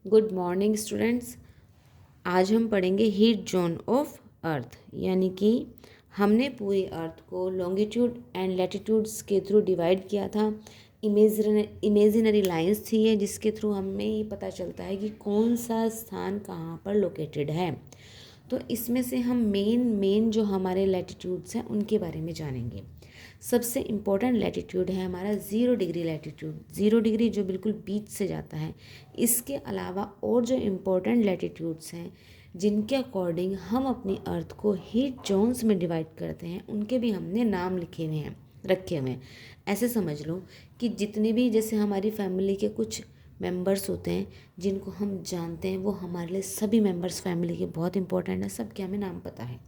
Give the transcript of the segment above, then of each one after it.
Good morning students. आज हम पढ़ेंगे हीट जोन ऑफ अर्थ, यानी कि हमने पूरी अर्थ को लॉन्गिट्यूड एंड लैटिट्यूड्स के थ्रू डिवाइड किया था। इमेजिनरी लाइंस थी ये, जिसके थ्रू हमें ये पता चलता है कि कौन सा स्थान कहाँ पर लोकेटेड है। तो इसमें से हम मेन जो हमारे लैटिट्यूड्स हैं उनके बारे में जानेंगे। सबसे इम्पोर्टेंट लैटिट्यूड है हमारा 0 डिग्री लैटिट्यूड, 0 डिग्री जो बिल्कुल बीच से जाता है। इसके अलावा और जो इम्पोर्टेंट लैटिट्यूड्स हैं जिनके अकॉर्डिंग हम अपनी अर्थ को हीट जोन्स में डिवाइड करते हैं, उनके भी हमने नाम लिखे हुए हैं, रखे हुए हैं। ऐसे समझ लो कि जितने भी जैसे हमारी फैमिली के कुछ मेंबर्स होते हैं जिनको हम जानते हैं, वो हमारे लिए सभी मेंबर्स फैमिली के बहुत इंपॉर्टेंट है, सबके हमें नाम पता है।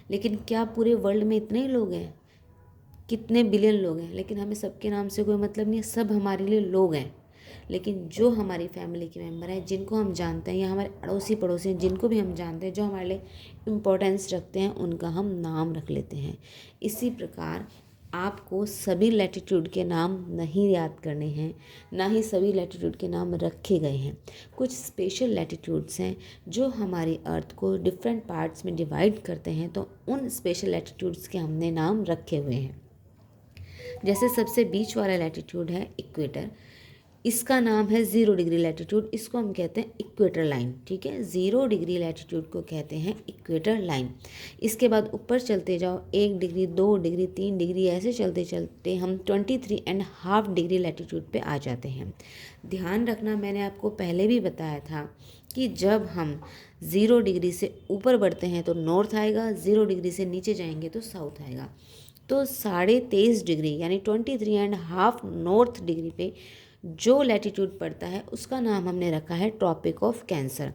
लेकिन क्या पूरे वर्ल्ड में इतने ही लोग हैं? कितने बिलियन लोग हैं, लेकिन हमें सबके नाम से कोई मतलब नहीं है, सब हमारे लिए लोग हैं। लेकिन जो हमारी फैमिली के मेंबर हैं जिनको हम जानते हैं, या हमारे अड़ोसी पड़ोसी हैं जिनको भी हम जानते हैं, जो हमारे लिए इम्पोर्टेंस रखते हैं, उनका हम नाम रख लेते हैं। इसी प्रकार आपको सभी लैटिट्यूड के नाम नहीं याद करने हैं, ना ही सभी लैटिट्यूड के नाम रखे गए हैं। कुछ स्पेशल लैटिट्यूड्स हैं जो हमारी अर्थ को डिफरेंट पार्ट्स में डिवाइड करते हैं, तो उन स्पेशल लैटिट्यूड्स के हमने नाम रखे हुए हैं। जैसे सबसे बीच वाला लैटिट्यूड है इक्वेटर, इसका नाम है 0 डिग्री लैटिट्यूड, इसको हम कहते हैं इक्वेटर लाइन। ठीक है, 0 डिग्री लैटिट्यूड को कहते हैं इक्वेटर लाइन। इसके बाद ऊपर चलते जाओ, 1 डिग्री, 2 डिग्री, 3 डिग्री, ऐसे चलते चलते हम 23.5 डिग्री लैटिट्यूड पे आ जाते हैं। ध्यान रखना, मैंने आपको पहले भी बताया था कि जब हम 0 डिग्री से ऊपर बढ़ते हैं तो नॉर्थ आएगा, 0 डिग्री से नीचे जाएंगे तो साउथ आएगा। तो 23.5 डिग्री यानी 23.5 नॉर्थ डिग्री पे जो लैटिट्यूड पड़ता है उसका नाम हमने रखा है ट्रॉपिक ऑफ कैंसर।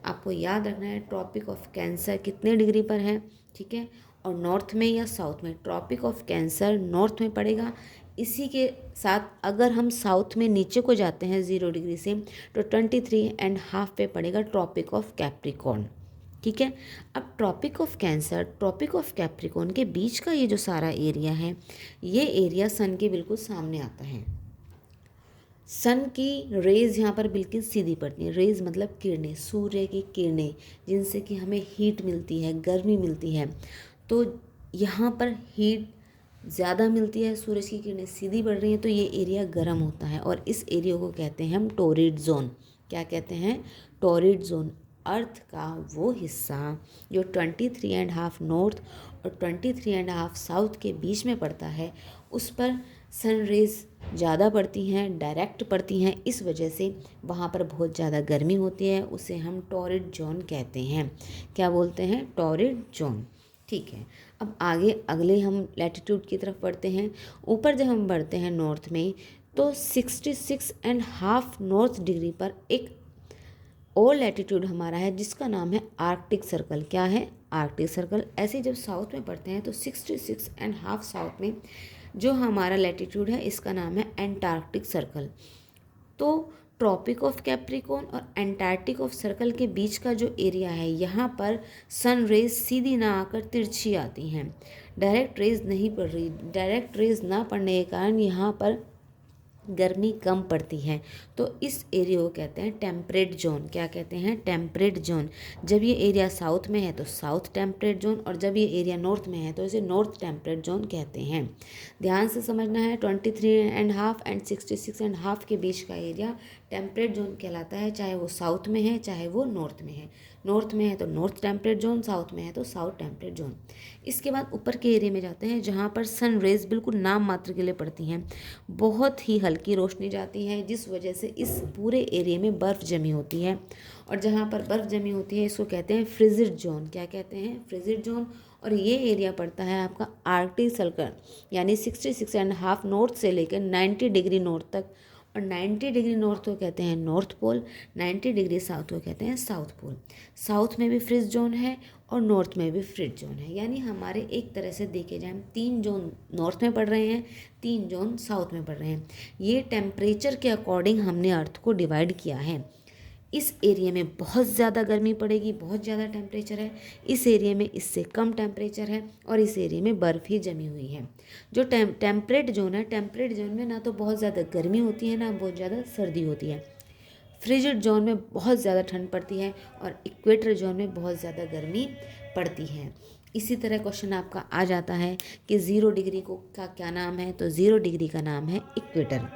आपको याद रखना है ट्रॉपिक ऑफ कैंसर कितने डिग्री पर है, ठीक है, और नॉर्थ में या साउथ में। ट्रॉपिक ऑफ कैंसर नॉर्थ में पड़ेगा। इसी के साथ अगर हम साउथ में नीचे को जाते हैं 0 डिग्री से, तो 23.5 पे पड़ेगा ट्रॉपिक ऑफ कैप्रिकॉर्न। ठीक है, अब tropic of cancer, tropic of Capricorn के बीच का ये जो सारा एरिया है, ये एरिया सन के बिल्कुल सामने आता है। सन की रेज यहाँ पर बिल्कुल सीधी पड़ती है। रेज मतलब किरणें, सूर्य की किरणें, जिनसे कि हमें हीट मिलती है, गर्मी मिलती है। तो यहाँ पर हीट ज़्यादा मिलती है, सूरज की किरणें सीधी बढ़ रही हैं, तो ये एरिया गर्म होता है और इस एरिया को कहते हैं हम टोरिड जोन। क्या कहते हैं? Torrid zone. अर्थ का वो हिस्सा जो 23.5 नॉर्थ और 23.5 साउथ के बीच में पड़ता है, उस पर सन रेज ज़्यादा पड़ती हैं, डायरेक्ट पड़ती हैं। इस वजह से वहाँ पर बहुत ज़्यादा गर्मी होती है, उसे हम टॉरिड जोन कहते हैं। क्या बोलते हैं? Torrid zone. ठीक है, अब आगे अगले हम लैटिट्यूड की तरफ बढ़ते हैं। ऊपर जब हम बढ़ते हैं नॉर्थ में, तो 66.5 नॉर्थ डिग्री पर एक और लैटिट्यूड हमारा है जिसका नाम है आर्कटिक सर्कल। क्या है? Arctic circle. ऐसे जब साउथ में पढ़ते हैं तो 66.5 साउथ में जो हमारा लैटिट्यूड है, इसका नाम है एंटार्क्टिक सर्कल। तो ट्रॉपिक ऑफ कैप्रिकॉर्न और एंटार्क्टिक ऑफ सर्कल के बीच का जो एरिया है, यहाँ पर सन रेज सीधी ना आकर तिरछी आती हैं, डायरेक्ट रेज नहीं पड़ रही। डायरेक्ट रेज ना पड़ने के कारण यहाँ पर गर्मी कम पड़ती है। तो इस एरिया को कहते हैं टेम्परेट जोन। क्या कहते हैं? Temperate zone. जब ये एरिया साउथ में है तो साउथ टेम्परेट जोन, और जब ये एरिया नॉर्थ में है तो इसे नॉर्थ टेम्परेट जोन कहते हैं। ध्यान से समझना है, 23.5 एंड 66.5 के बीच का एरिया टेम्परेट जोन कहलाता है, चाहे वो साउथ में है चाहे वो नॉर्थ में है। नॉर्थ में है तो नॉर्थ टेम्परेट जोन, साउथ में है तो साउथ टेम्परेट जोन। इसके बाद ऊपर के एरिया में जाते हैं जहाँ पर सन रेज बिल्कुल नाम मात्र के लिए पड़ती हैं, बहुत ही हल्की रोशनी जाती है, जिस वजह से इस पूरे एरिया में बर्फ़ जमी होती है। और जहाँ पर बर्फ़ जमी होती है इसको कहते हैं फ्रिजिड जोन। क्या कहते हैं? Frigid zone. और ये एरिया पड़ता है आपका आर्कटिक सर्कल, यानी 66.5 नॉर्थ से लेकर 90 डिग्री नॉर्थ तक। और 90 डिग्री नॉर्थ को कहते हैं नॉर्थ पोल, 90 डिग्री साउथ को कहते हैं साउथ पोल। साउथ में भी फ्रिज जोन है और नॉर्थ में भी फ्रिज जोन है, यानी हमारे एक तरह से देखे जाए 3 जोन नॉर्थ में पड़ रहे हैं, 3 जोन साउथ में पड़ रहे हैं। ये टेम्परेचर के अकॉर्डिंग हमने अर्थ को डिवाइड किया है। इस एरिया में बहुत ज़्यादा गर्मी पड़ेगी, बहुत ज़्यादा टेम्परेचर है, इस एरिया में इससे कम टेम्परेचर है, और इस एरिया में बर्फ़ ही जमी हुई है। जो टेम्परेट जोन है, टेम्परेट जोन में ना तो बहुत ज़्यादा गर्मी होती है ना बहुत ज़्यादा सर्दी होती है। फ्रिजिड जोन में बहुत ज़्यादा ठंड पड़ती है और इक्वेटर जोन में बहुत ज़्यादा गर्मी पड़ती है। इसी तरह क्वेश्चन आपका आ जाता है कि 0 डिग्री को का क्या नाम है, तो 0 डिग्री का नाम है इक्वेटर।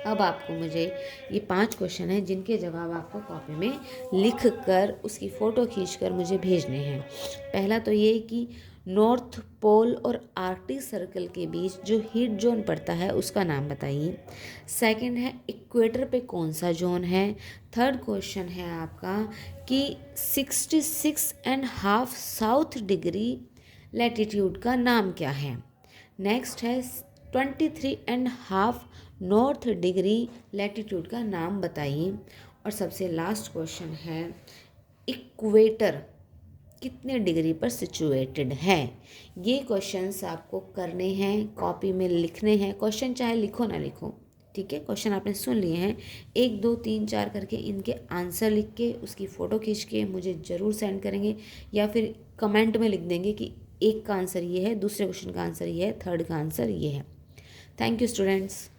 अब आपको मुझे ये 5 क्वेश्चन हैं जिनके जवाब आपको कॉपी में लिख कर उसकी फ़ोटो खींच कर मुझे भेजने हैं। पहला तो ये कि नॉर्थ पोल और आर्कटिक सर्कल के बीच जो हीट जोन पड़ता है उसका नाम बताइए। सेकंड है इक्वेटर पे कौन सा जोन है। थर्ड क्वेश्चन है आपका कि 66.5 साउथ डिग्री लैटिट्यूड का नाम क्या है। नेक्स्ट है 23.5 नॉर्थ डिग्री लैटिट्यूड का नाम बताइए। और सबसे लास्ट क्वेश्चन है इक्वेटर कितने डिग्री पर सिचुएटेड है। ये क्वेश्चंस आपको करने हैं, कॉपी में लिखने हैं। क्वेश्चन चाहे लिखो ना लिखो, ठीक है, क्वेश्चन आपने सुन लिए हैं, 1 2 3 4 करके इनके आंसर लिख के उसकी फ़ोटो खींच के मुझे ज़रूर सेंड करेंगे, या फिर कमेंट में लिख देंगे कि एक का आंसर ये है, दूसरे क्वेश्चन का आंसर ये है, थर्ड का आंसर ये है। Thank you students.